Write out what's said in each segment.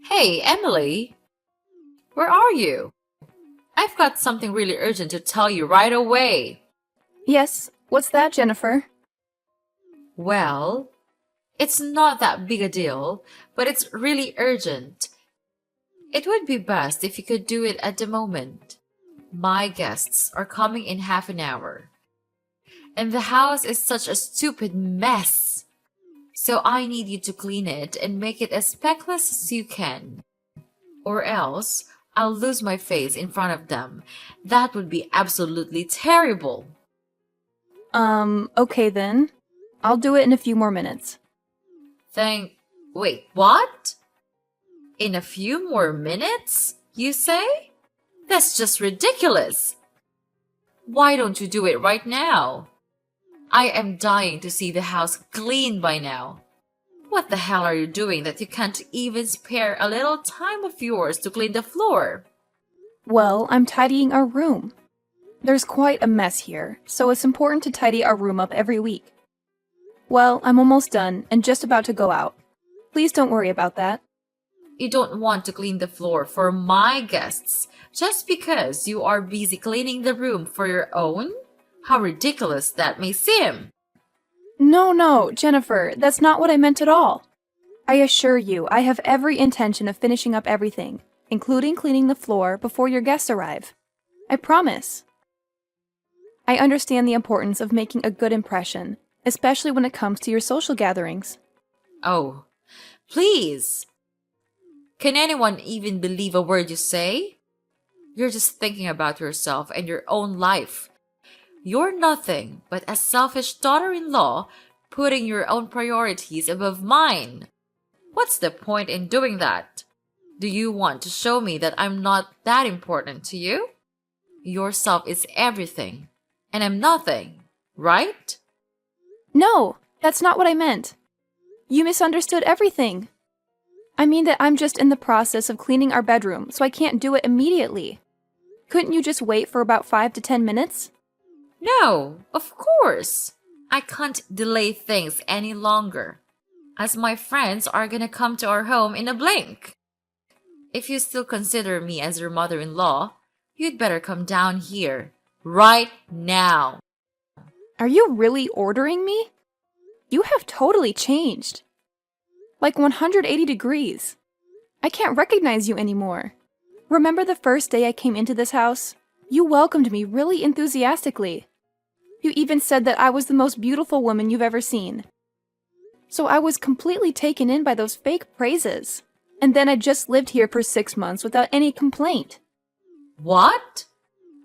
Hey, Emily, where are you? I've got something really urgent to tell you right away. Yes, what's that, Jennifer? Well, it's not that big a deal, but it's really urgent. It would be best if you could do it at the moment. My guests are coming in half an hour, and the house is such a stupid mess. So I need you to clean it and make it as speckless as you can. Or else I'll lose my face in front of them. That would be absolutely terrible. Okay then. I'll do it in a few more minutes. Wait, what? In a few more minutes, you say? That's just ridiculous. Why don't you do it right now? I am dying to see the house clean by now. What the hell are you doing that you can't even spare a little time of yours to clean the floor? Well, I'm tidying our room. There's quite a mess here, so it's important to tidy our room up every week. Well, I'm almost done and just about to go out. Please don't worry about that. You don't want to clean the floor for my guests just because you are busy cleaning the room for your own? How ridiculous that may seem. No, Jennifer, that's not what I meant at all. I assure you, I have every intention of finishing up everything, including cleaning the floor before your guests arrive. I promise. I understand the importance of making a good impression, especially when it comes to your social gatherings. Oh, please. Can anyone even believe a word you say? You're just thinking about yourself and your own life. You're nothing but a selfish daughter-in-law putting your own priorities above mine. What's the point in doing that? Do you want to show me that I'm not that important to you? Yourself is everything, and I'm nothing, right? No, that's not what I meant. You misunderstood everything. I mean that I'm just in the process of cleaning our bedroom, so I can't do it immediately. Couldn't you just wait for about 5 to 10 minutes? No, of course. I can't delay things any longer, as my friends are gonna come to our home in a blink. If you still consider me as your mother-in-law, you'd better come down here, right now. Are you really ordering me? You have totally changed. Like 180 degrees. I can't recognize you anymore. Remember the first day I came into this house? You welcomed me really enthusiastically. You even said that I was the most beautiful woman you've ever seen. So I was completely taken in by those fake praises. And then I just lived here for 6 months without any complaint. What?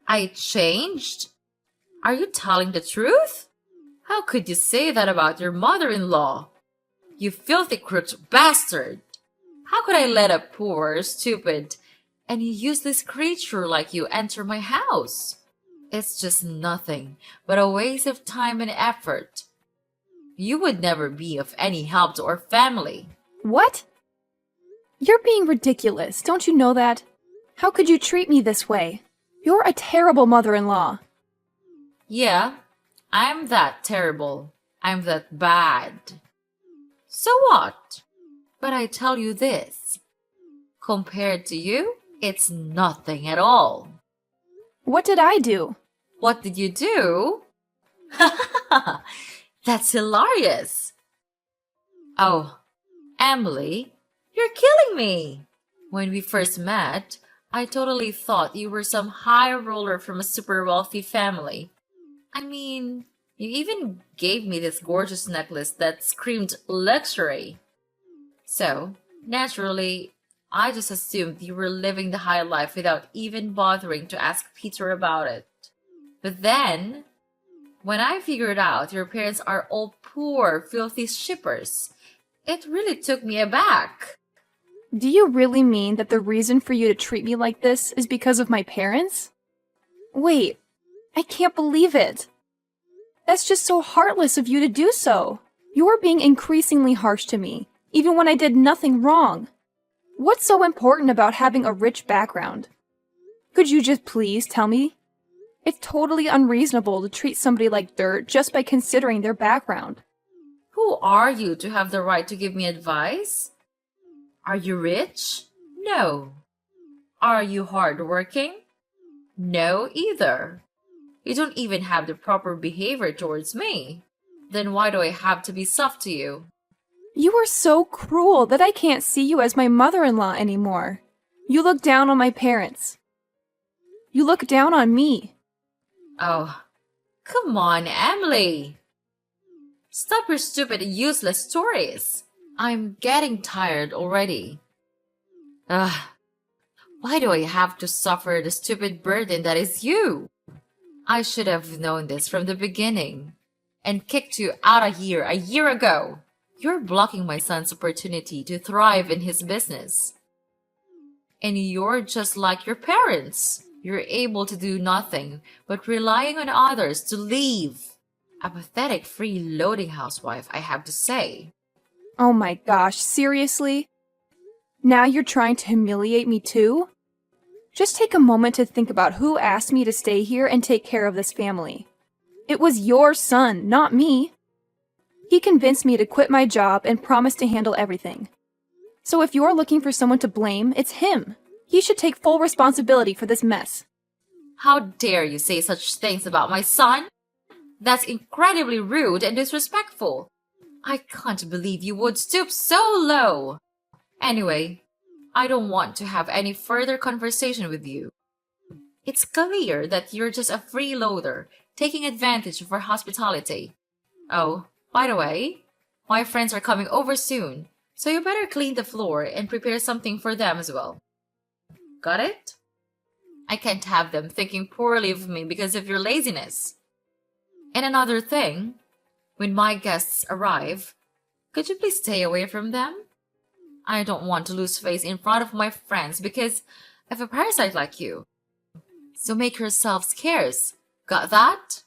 I changed? Are you telling the truth? How could you say that about your mother-in-law? You filthy crooked bastard! How could I let a poor, stupid, and useless creature like you enter my house? It's just nothing but a waste of time and effort. You would never be of any help to our family. What? You're being ridiculous, don't you know that? How could you treat me this way? You're a terrible mother-in-law. Yeah, I'm that terrible. I'm that bad. So what? But I tell you this. Compared to you, it's nothing at all. What did I do? What did you do? That's hilarious. Oh, Emily, you're killing me. When we first met, I totally thought you were some high roller from a super wealthy family. I mean, you even gave me this gorgeous necklace that screamed luxury. So, naturally, I just assumed you were living the high life without even bothering to ask Peter about it. But then, when I figured out your parents are all poor, filthy shippers, it really took me aback. Do you really mean that the reason for you to treat me like this is because of my parents? Wait, I can't believe it. That's just so heartless of you to do so. You are being increasingly harsh to me, even when I did nothing wrong. What's so important about having a rich background? Could you just please tell me? It's totally unreasonable to treat somebody like dirt just by considering their background. Who are you to have the right to give me advice? Are you rich? No. Are you hardworking? No, either. You don't even have the proper behavior towards me. Then why do I have to be soft to you? You are so cruel that I can't see you as my mother-in-law anymore. You look down on my parents. You look down on me. Oh, come on, Emily. Stop your stupid, useless stories. I'm getting tired already. Ugh, why do I have to suffer the stupid burden that is you? I should have known this from the beginning and kicked you out of here a year ago. You're blocking my son's opportunity to thrive in his business. And you're just like your parents. You're able to do nothing but relying on others to leave. A pathetic freeloading housewife, I have to say. Oh my gosh, seriously? Now you're trying to humiliate me too? Just take a moment to think about who asked me to stay here and take care of this family. It was your son, not me. He convinced me to quit my job and promised to handle everything. So if you're looking for someone to blame, it's him. He should take full responsibility for this mess. How dare you say such things about my son? That's incredibly rude and disrespectful. I can't believe you would stoop so low. Anyway, I don't want to have any further conversation with you. It's clear that you're just a freeloader, taking advantage of our hospitality. Oh, by the way, my friends are coming over soon, so you better clean the floor and prepare something for them as well. Got it? I can't have them thinking poorly of me because of your laziness. And another thing, when my guests arrive, could you please stay away from them? I don't want to lose face in front of my friends because of a parasite like you. So make yourself scarce. Got that?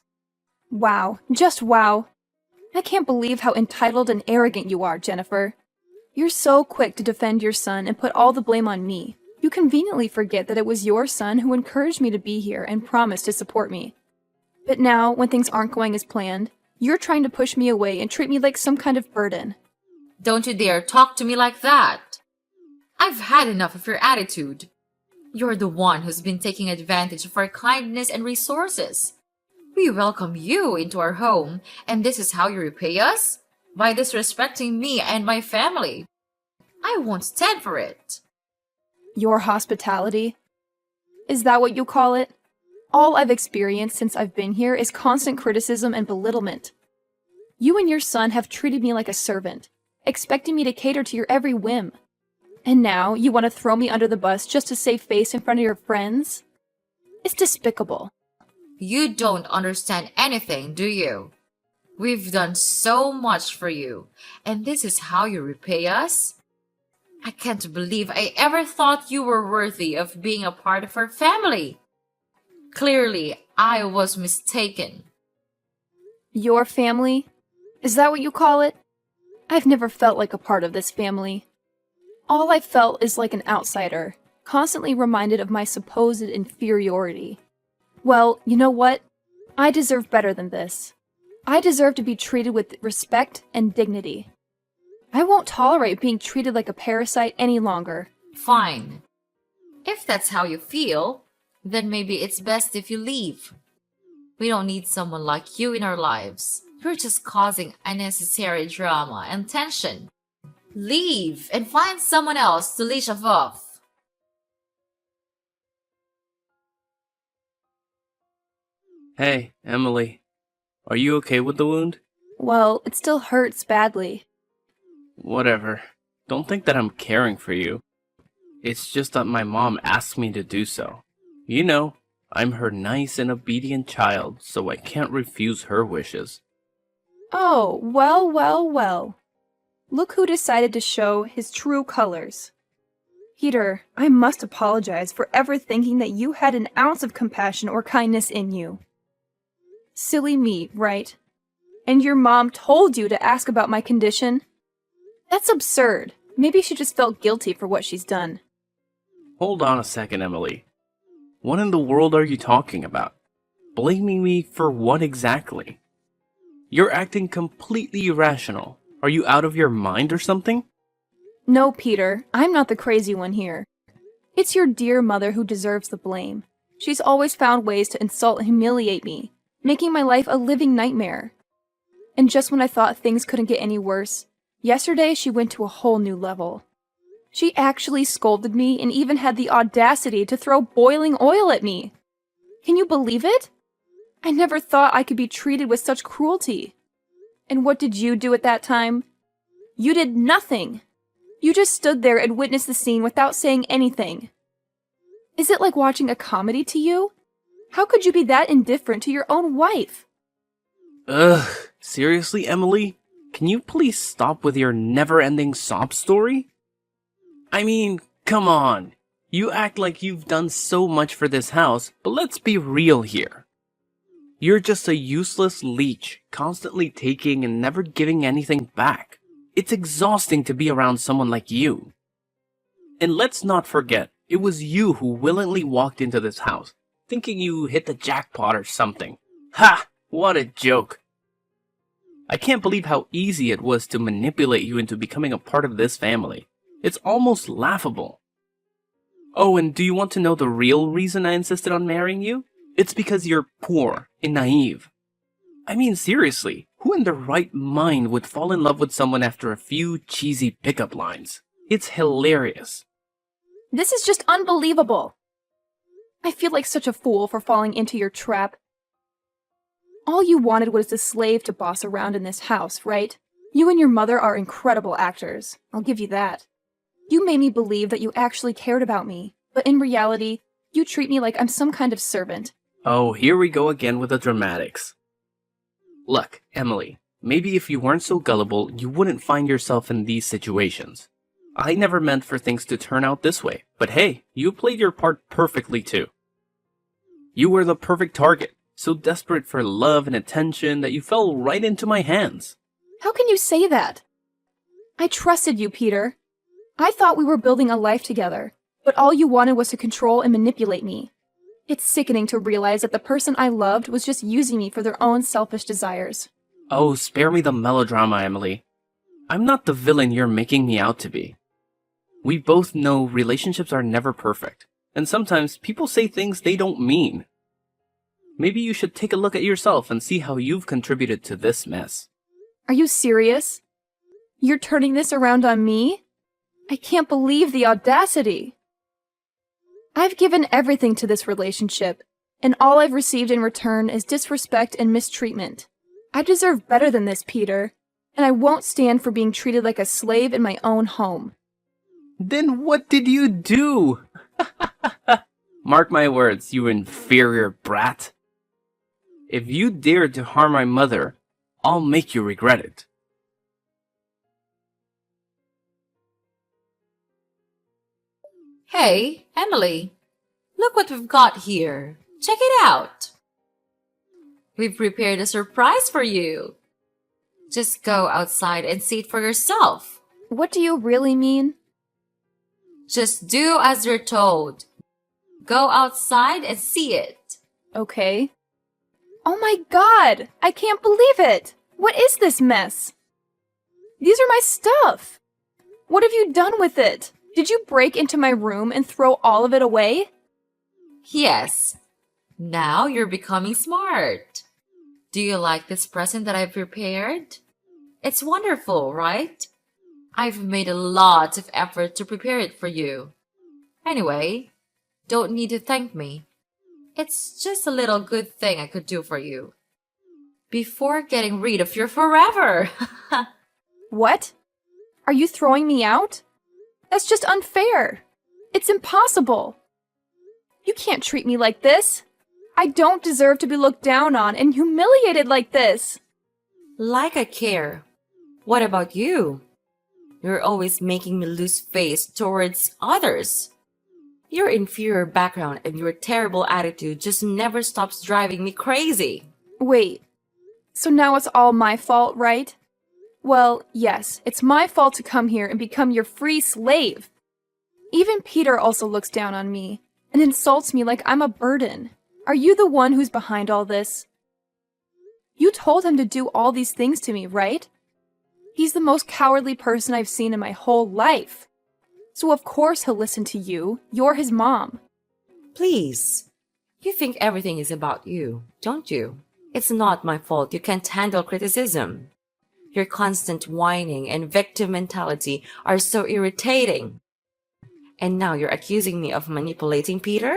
Wow, just wow. I can't believe how entitled and arrogant you are, Jennifer. You're so quick to defend your son and put all the blame on me. You conveniently forget that it was your son who encouraged me to be here and promised to support me. But now, when things aren't going as planned, you're trying to push me away and treat me like some kind of burden. Don't you dare talk to me like that. I've had enough of your attitude. You're the one who's been taking advantage of our kindness and resources. We welcome you into our home, and this is how you repay us? By disrespecting me and my family. I won't stand for it. Your hospitality? Is that what you call it? All I've experienced since I've been here is constant criticism and belittlement. You and your son have treated me like a servant, expecting me to cater to your every whim. And now you want to throw me under the bus just to save face in front of your friends? It's despicable. You don't understand anything, do you? We've done so much for you, and this is how you repay us? I can't believe I ever thought you were worthy of being a part of our family. Clearly, I was mistaken. Your family? Is that what you call it? I've never felt like a part of this family. All I felt is like an outsider, constantly reminded of my supposed inferiority. Well, you know what? I deserve better than this. I deserve to be treated with respect and dignity. I won't tolerate being treated like a parasite any longer. Fine. If that's how you feel, then maybe it's best if you leave. We don't need someone like you in our lives. You're just causing unnecessary drama and tension. Leave and find someone else to leash off. Hey, Emily. Are you okay with the wound? Well, it still hurts badly. Whatever. Don't think that I'm caring for you. It's just that my mom asked me to do so. You know, I'm her nice and obedient child, so I can't refuse her wishes. Oh, well, well, well. Look who decided to show his true colors. Peter, I must apologize for ever thinking that you had an ounce of compassion or kindness in you. Silly me, right? And your mom told you to ask about my condition? That's absurd. Maybe she just felt guilty for what she's done. Hold on a second, Emily. What in the world are you talking about? Blaming me for what exactly? You're acting completely irrational. Are you out of your mind or something? No, Peter, I'm not the crazy one here. It's your dear mother who deserves the blame. She's always found ways to insult and humiliate me, making my life a living nightmare. And just when I thought things couldn't get any worse, yesterday she went to a whole new level. She actually scolded me and even had the audacity to throw boiling oil at me. Can you believe it? I never thought I could be treated with such cruelty. And what did you do at that time? You did nothing. You just stood there and witnessed the scene without saying anything. Is it like watching a comedy to you? How could you be that indifferent to your own wife? Ugh, seriously, Emily? Can you please stop with your never-ending sob story? I mean, come on. You act like you've done so much for this house, but let's be real here. You're just a useless leech, constantly taking and never giving anything back. It's exhausting to be around someone like you. And let's not forget, it was you who willingly walked into this house, thinking you hit the jackpot or something. Ha! What a joke. I can't believe how easy it was to manipulate you into becoming a part of this family. It's almost laughable. Oh, and do you want to know the real reason I insisted on marrying you? It's because you're poor and naive. I mean, seriously, who in their right mind would fall in love with someone after a few cheesy pickup lines? It's hilarious. This is just unbelievable. I feel like such a fool for falling into your trap. All you wanted was a slave to boss around in this house, right? You and your mother are incredible actors. I'll give you that. You made me believe that you actually cared about me, but in reality, you treat me like I'm some kind of servant. Oh, here we go again with the dramatics. Look, Emily, maybe if you weren't so gullible, you wouldn't find yourself in these situations. I never meant for things to turn out this way, but hey, you played your part perfectly too. You were the perfect target, so desperate for love and attention that you fell right into my hands. How can you say that? I trusted you, Peter. I thought we were building a life together, but all you wanted was to control and manipulate me. It's sickening to realize that the person I loved was just using me for their own selfish desires. Oh, spare me the melodrama, Emily. I'm not the villain you're making me out to be. We both know relationships are never perfect, and sometimes people say things they don't mean. Maybe you should take a look at yourself and see how you've contributed to this mess. Are you serious? You're turning this around on me? I can't believe the audacity. I've given everything to this relationship, and all I've received in return is disrespect and mistreatment. I deserve better than this, Peter, and I won't stand for being treated like a slave in my own home. Then what did you do? Mark my words, you inferior brat. If you dare to harm my mother, I'll make you regret it. Hey, Emily, look what we've got here. Check it out. We've prepared a surprise for you. Just go outside and see it for yourself. What do you really mean? Just do as you're told. Go outside and see it. Okay. Oh my God! I can't believe it! What is this mess? These are my stuff! What have you done with it? Did you break into my room and throw all of it away? Yes. Now you're becoming smart. Do you like this present that I've prepared? It's wonderful, right? I've made a lot of effort to prepare it for you. Anyway, don't need to thank me. It's just a little good thing I could do for you. Before getting rid of you forever. What? Are you throwing me out? That's just unfair. It's impossible. You can't treat me like this. I don't deserve to be looked down on and humiliated like this. Like I care. What about you? You're always making me lose face towards others. Your inferior background and your terrible attitude just never stops driving me crazy. Wait, so now it's all my fault, right? Well, yes, it's my fault to come here and become your free slave. Even Peter also looks down on me and insults me like I'm a burden. Are you the one who's behind all this? You told him to do all these things to me, right? He's the most cowardly person I've seen in my whole life. So of course he'll listen to you. You're his mom. Please. You think everything is about you, don't you? It's not my fault you can't handle criticism. Your constant whining and victim mentality are so irritating. And now you're accusing me of manipulating Peter?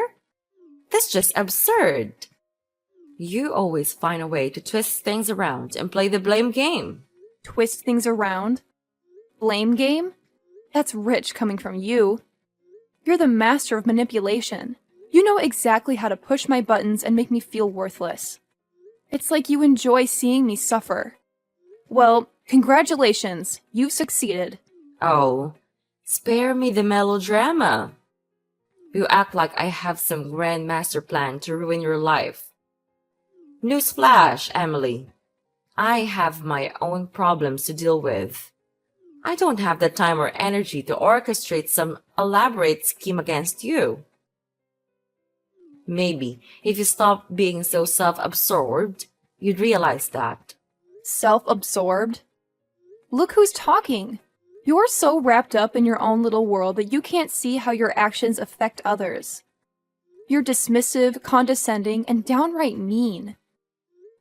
That's just absurd. You always find a way to twist things around and play the blame game. Twist things around? Blame game? That's rich coming from you. You're the master of manipulation. You know exactly how to push my buttons and make me feel worthless. It's like you enjoy seeing me suffer. Well, congratulations, you've succeeded. Oh, spare me the melodrama. You act like I have some grand master plan to ruin your life. Newsflash, Emily. I have my own problems to deal with. I don't have the time or energy to orchestrate some elaborate scheme against you. Maybe if you stopped being so self-absorbed, you'd realize that. Self-absorbed? Look who's talking. You're so wrapped up in your own little world that you can't see how your actions affect others. You're dismissive, condescending, and downright mean.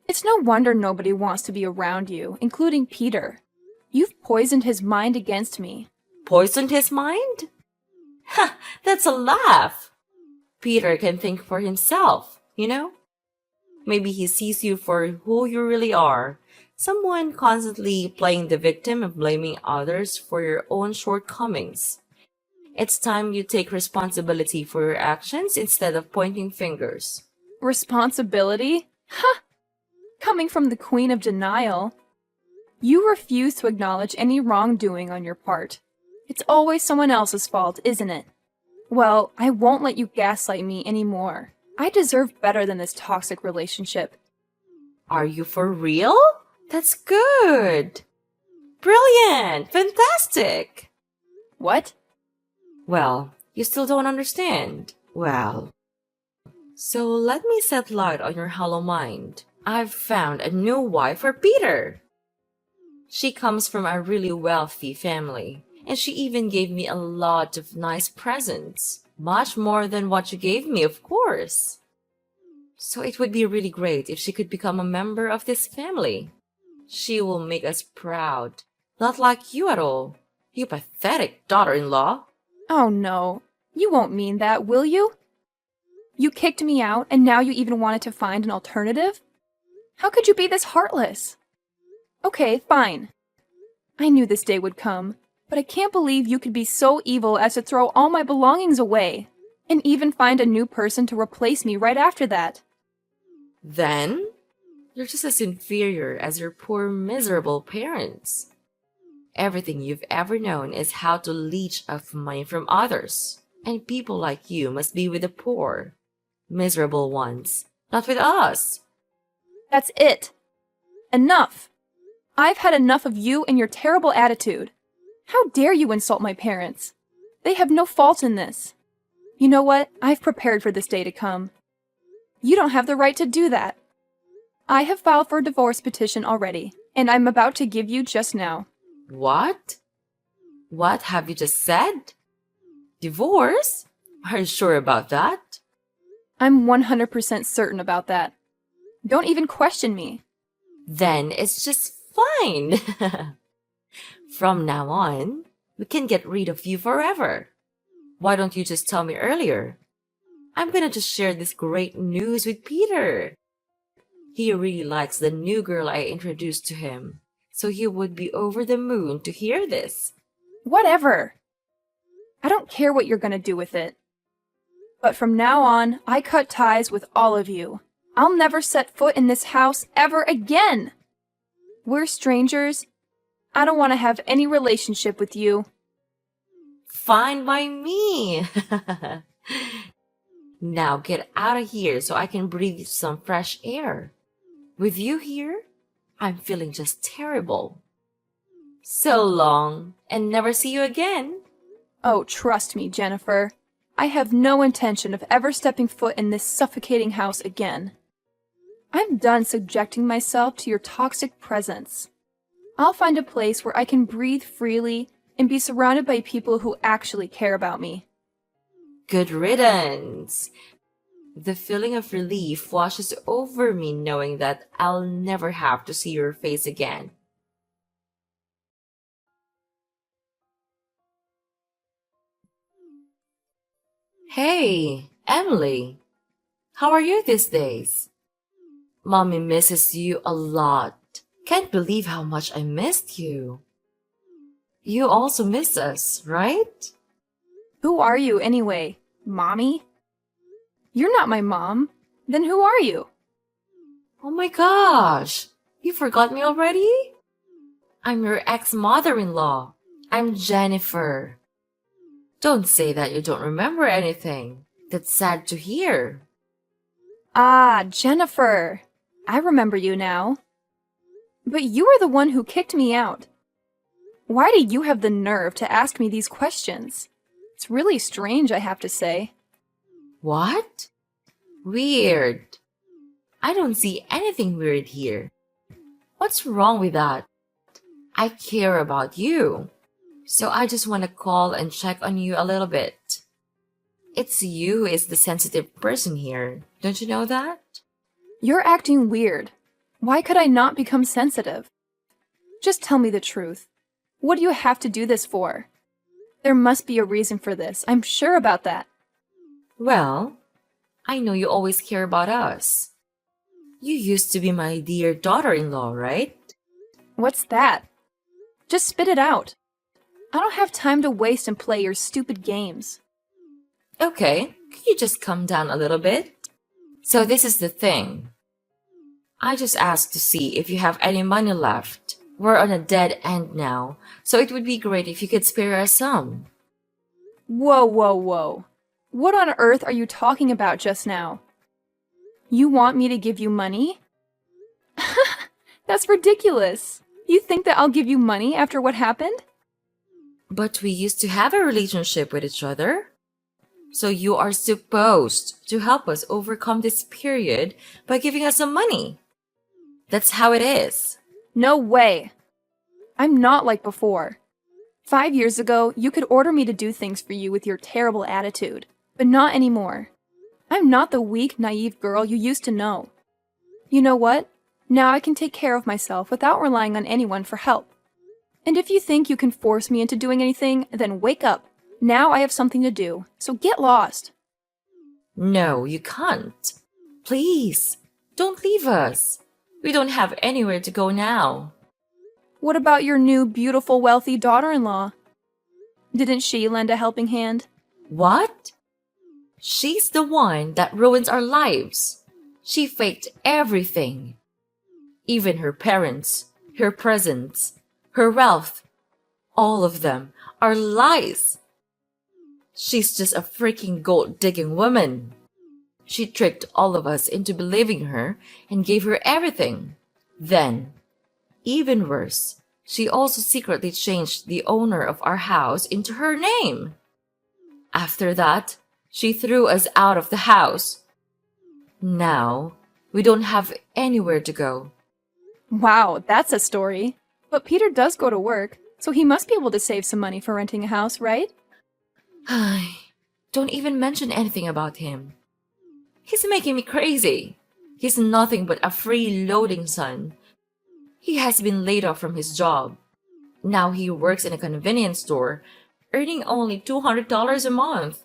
It's no wonder nobody wants to be around you, including Peter. You've poisoned his mind against me. Poisoned his mind? Ha! That's a laugh! Peter can think for himself, you know? Maybe he sees you for who you really are. Someone constantly playing the victim and blaming others for your own shortcomings. It's time you take responsibility for your actions instead of pointing fingers. Responsibility? Ha! Coming from the Queen of Denial. You refuse to acknowledge any wrongdoing on your part. It's always someone else's fault, isn't it? Well, I won't let you gaslight me anymore. I deserve better than this toxic relationship. Are you for real? That's good. Brilliant. Fantastic. What? Well, you still don't understand. Well. So let me set light on your hollow mind. I've found a new wife for Peter. She comes from a really wealthy family, and she even gave me a lot of nice presents. Much more than what you gave me, of course. So it would be really great if she could become a member of this family. She will make us proud. Not like you at all. You pathetic daughter-in-law. Oh no, you won't mean that, will you? You kicked me out, and now you even wanted to find an alternative? How could you be this heartless? Okay, fine. I knew this day would come, but I can't believe you could be so evil as to throw all my belongings away, and even find a new person to replace me right after that. Then, you're just as inferior as your poor, miserable parents. Everything you've ever known is how to leech off money from others, and people like you must be with the poor, miserable ones, not with us. That's it. Enough. I've had enough of you and your terrible attitude. How dare you insult my parents? They have no fault in this. You know what? I've prepared for this day to come. You don't have the right to do that. I have filed for a divorce petition already, and I'm about to give you just now. What? What have you just said? Divorce? Are you sure about that? I'm 100% certain about that. Don't even question me. Then it's just fine. From now on, we can get rid of you forever. Why don't you just tell me earlier? I'm gonna just share this great news with Peter. He really likes the new girl I introduced to him, so he would be over the moon to hear this. Whatever. I don't care what you're gonna do with it. But from now on, I cut ties with all of you. I'll never set foot in this house ever again. We're strangers. I don't want to have any relationship with you. Fine by me. Now get out of here so I can breathe some fresh air. With you here, I'm feeling just terrible. So long, and never see you again. Oh, trust me, Jennifer. I have no intention of ever stepping foot in this suffocating house again. I'm done subjecting myself to your toxic presence. I'll find a place where I can breathe freely, and be surrounded by people who actually care about me. Good riddance. The feeling of relief washes over me knowing that I'll never have to see your face again. Hey, Emily. How are you these days? Mommy misses you a lot. Can't believe how much I missed you. You also miss us, right? Who are you anyway? Mommy? You're not my mom. Then who are you? Oh my gosh! You forgot me already? I'm your ex-mother-in-law. I'm Jennifer. Don't say that you don't remember anything. That's sad to hear. Ah, Jennifer. I remember you now. But you are the one who kicked me out. Why do you have the nerve to ask me these questions? It's really strange, I have to say. What? Weird. I don't see anything weird here. What's wrong with that? I care about you. So I just want to call and check on you a little bit. It's you who is the sensitive person here. Don't you know that? You're acting weird. Why could I not become sensitive? Just tell me the truth. What do you have to do this for? There must be a reason for this. I'm sure about that. Well, I know you always care about us. You used to be my dear daughter-in-law, right? What's that? Just spit it out. I don't have time to waste and play your stupid games. Okay, can you just calm down a little bit? So this is the thing. I just asked to see if you have any money left. We're on a dead end now, so it would be great if you could spare us some. Whoa, whoa, whoa. What on earth are you talking about just now? You want me to give you money? That's ridiculous. You think that I'll give you money after what happened? But we used to have a relationship with each other. So you are supposed to help us overcome this period by giving us some money. That's how it is. No way. I'm not like before. 5 years ago, you could order me to do things for you with your terrible attitude, but not anymore. I'm not the weak, naive girl you used to know. You know what? Now I can take care of myself without relying on anyone for help. And if you think you can force me into doing anything, then wake up. Now I have something to do, so get lost. No, you can't. Please, don't leave us. We don't have anywhere to go now. What about your new, beautiful, wealthy daughter-in-law? Didn't she lend a helping hand? What? She's the one that ruins our lives. She faked everything. Even her parents, her presents, her wealth. All of them are lies. She's just a freaking gold-digging woman. She tricked all of us into believing her and gave her everything. Then, even worse, she also secretly changed the owner of our house into her name. After that, she threw us out of the house. Now, we don't have anywhere to go. Wow, that's a story. But Peter does go to work, so he must be able to save some money for renting a house, right? Don't even mention anything about him. He's making me crazy. He's nothing but a freeloading son. He has been laid off from his job. Now he works in a convenience store, earning only $200 a month.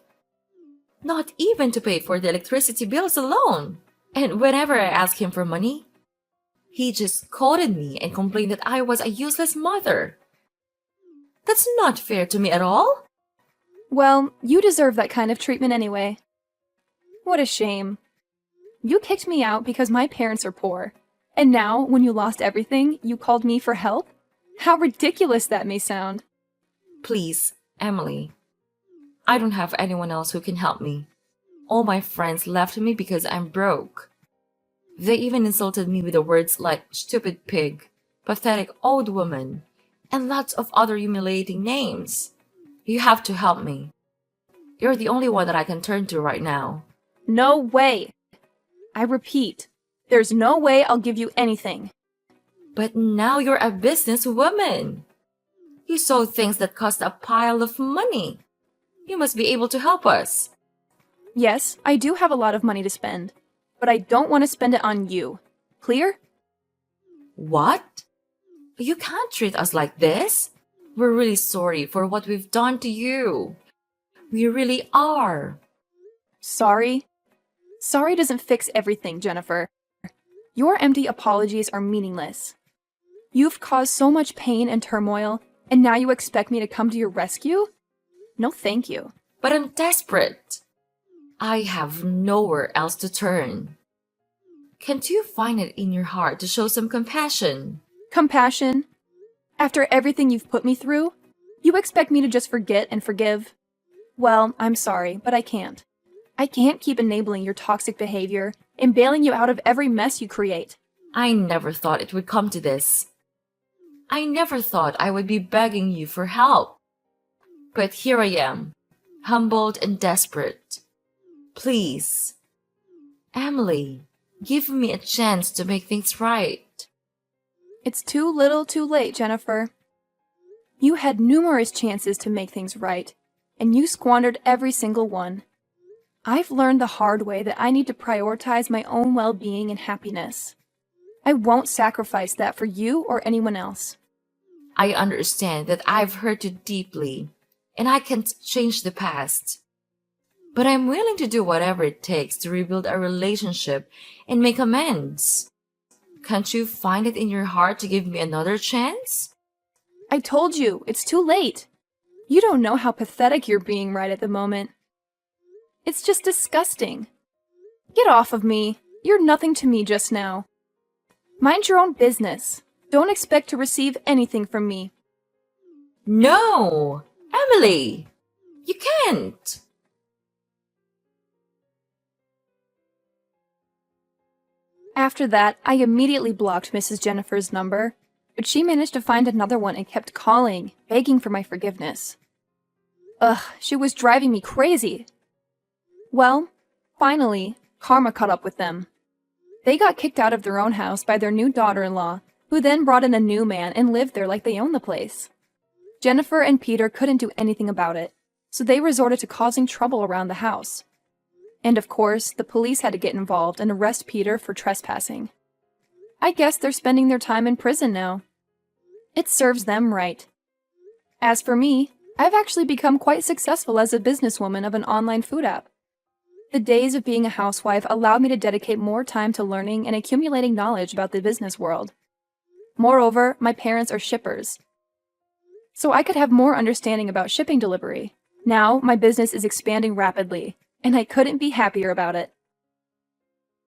Not even to pay for the electricity bills alone. And whenever I ask him for money, he just scolded me and complained that I was a useless mother. That's not fair to me at all. Well, you deserve that kind of treatment anyway. What a shame. You kicked me out because my parents are poor. And now, when you lost everything, you called me for help? How ridiculous that may sound. Please, Emily. I don't have anyone else who can help me. All my friends left me because I'm broke. They even insulted me with the words like stupid pig, pathetic old woman, and lots of other humiliating names. You have to help me. You're the only one that I can turn to right now. No way. I repeat, there's no way I'll give you anything. But now you're a businesswoman. You sold things that cost a pile of money. You must be able to help us. Yes, I do have a lot of money to spend, but I don't want to spend it on you. Clear? What? You can't treat us like this. We're really sorry for what we've done to you. We really are. Sorry? Sorry doesn't fix everything, Jennifer. Your empty apologies are meaningless. You've caused so much pain and turmoil, and now you expect me to come to your rescue? No, thank you. But I'm desperate. I have nowhere else to turn. Can't you find it in your heart to show some compassion? Compassion? After everything you've put me through, you expect me to just forget and forgive? Well, I'm sorry, but I can't. I can't keep enabling your toxic behavior and bailing you out of every mess you create. I never thought it would come to this. I never thought I would be begging you for help. But here I am, humbled and desperate. Please, Emily, give me a chance to make things right. It's too little too late, Jennifer. You had numerous chances to make things right, and you squandered every single one. I've learned the hard way that I need to prioritize my own well-being and happiness. I won't sacrifice that for you or anyone else. I understand that I've hurt you deeply, and I can't change the past. But I'm willing to do whatever it takes to rebuild our relationship and make amends. Can't you find it in your heart to give me another chance? I told you, it's too late. You don't know how pathetic you're being right at the moment. It's just disgusting. Get off of me. You're nothing to me just now. Mind your own business. Don't expect to receive anything from me. No! Emily! You can't! After that, I immediately blocked Mrs. Jennifer's number, but she managed to find another one and kept calling, begging for my forgiveness. Ugh, she was driving me crazy. Well, finally, karma caught up with them. They got kicked out of their own house by their new daughter-in-law, who then brought in a new man and lived there like they owned the place. Jennifer and Peter couldn't do anything about it, so they resorted to causing trouble around the house. And of course, the police had to get involved and arrest Peter for trespassing. I guess they're spending their time in prison now. It serves them right. As for me, I've actually become quite successful as a businesswoman of an online food app. The days of being a housewife allowed me to dedicate more time to learning and accumulating knowledge about the business world. Moreover, my parents are shippers, so I could have more understanding about shipping delivery. Now, my business is expanding rapidly, and I couldn't be happier about it.